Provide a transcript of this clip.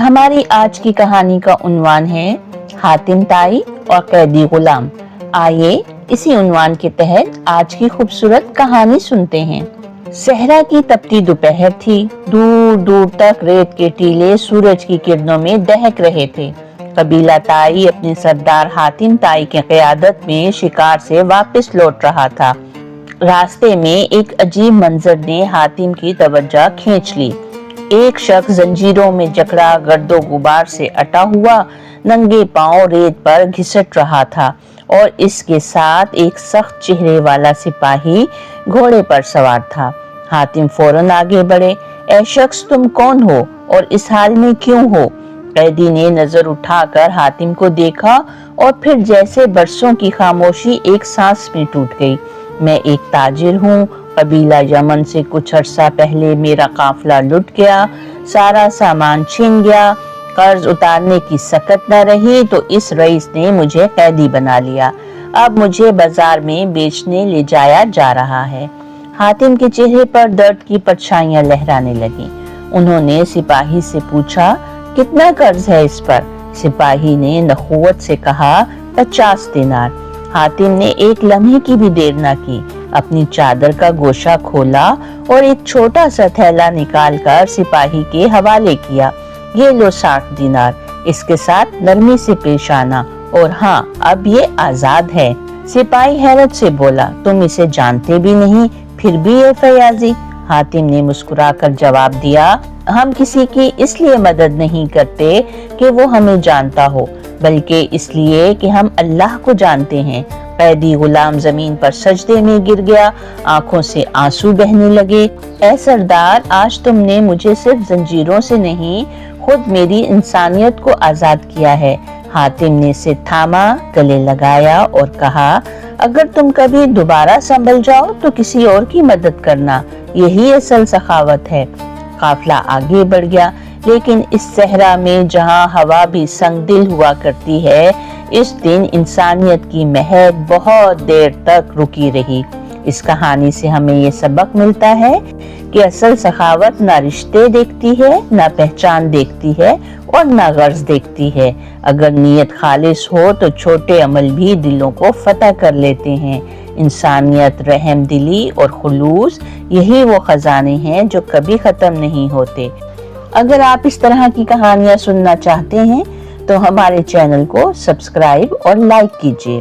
हमारी आज की कहानी का उन्वान है हातिम ताई और कैदी गुलाम। आइए इसी उन्वान के तहत आज की खूबसूरत कहानी सुनते हैं। सहरा की तपती दोपहर थी। दूर दूर तक रेत के टीले सूरज की किरणों में दहक रहे थे। कबीला ताई अपने सरदार हातिम ताई की क़यादत में शिकार से वापस लौट रहा था। रास्ते में एक अजीब मंजर ने हातिम की तवज्जो खींच ली। एक शख्स जंजीरों में जकड़ा गर्दो गुबार से अटा हुआ नंगे पांव रेत पर घिसट रहा था और इसके साथ एक सख्त चेहरे वाला सिपाही घोड़े पर सवार था। हातिम फौरन आगे बढ़े। ऐ शख्स, तुम कौन हो और इस हाल में क्यों हो? कैदी ने नजर उठाकर हातिम को देखा और फिर जैसे बरसों की खामोशी एक सांस में टूट गई। मैं एक ताजिर हूँ। कबीला यमन से कुछ अरसा पहले मेरा काफिला लुट गया, सारा सामान छीन गया। कर्ज उतारने की सकत न रही तो इस रईस ने मुझे कैदी बना लिया। अब मुझे बाजार में बेचने ले जाया जा रहा है। हातिम के चेहरे पर दर्द की परछाइयां लहराने लगी। उन्होंने सिपाही से पूछा, कितना कर्ज है इस पर? सिपाही ने नखुवत से कहा, 50 दिनार। हातिम ने एक लम्हे की भी देर न की। अपनी चादर का गोशा खोला और एक छोटा सा थैला निकालकर सिपाही के हवाले किया। ये लो 60 दिनार, इसके साथ नरमी से पेश आना, और हाँ, अब ये आजाद है। सिपाही हैरत से बोला, तुम इसे जानते भी नहीं, फिर भी ये फयाजी? हातिम ने मुस्कुराकर जवाब दिया, हम किसी की इसलिए मदद नहीं करते कि वो हमें जानता हो, बल्कि इसलिए कि हम अल्लाह को जानते हैं। कैदी गुलाम जमीन पर सजदे में गिर गया, आंखों से आंसू बहने लगे। ऐ सरदार, आज तुमने मुझे सिर्फ जंजीरों से नहीं, खुद मेरी इंसानियत को आजाद किया है। हातिम ने इसे थामा, गले लगाया और कहा, अगर तुम कभी दोबारा संभल जाओ तो किसी और की मदद करना, यही असल सखावत है। काफिला आगे बढ़ गया, लेकिन इस सहरा में जहां हवा भी संगदिल हुआ करती है, इस दिन इंसानियत की महक बहुत देर तक रुकी रही। इस कहानी से हमें ये सबक मिलता है कि असल सखावत ना रिश्ते देखती है, ना पहचान देखती है और ना गर्ज देखती है। अगर नीयत खालिस हो तो छोटे अमल भी दिलों को फतह कर लेते हैं। इंसानियत, रहम दिली और खुलूस, यही वो खजाने हैं जो कभी खत्म नहीं होते। अगर आप इस तरह की कहानियां सुनना चाहते हैं तो हमारे चैनल को सब्सक्राइब और लाइक कीजिए।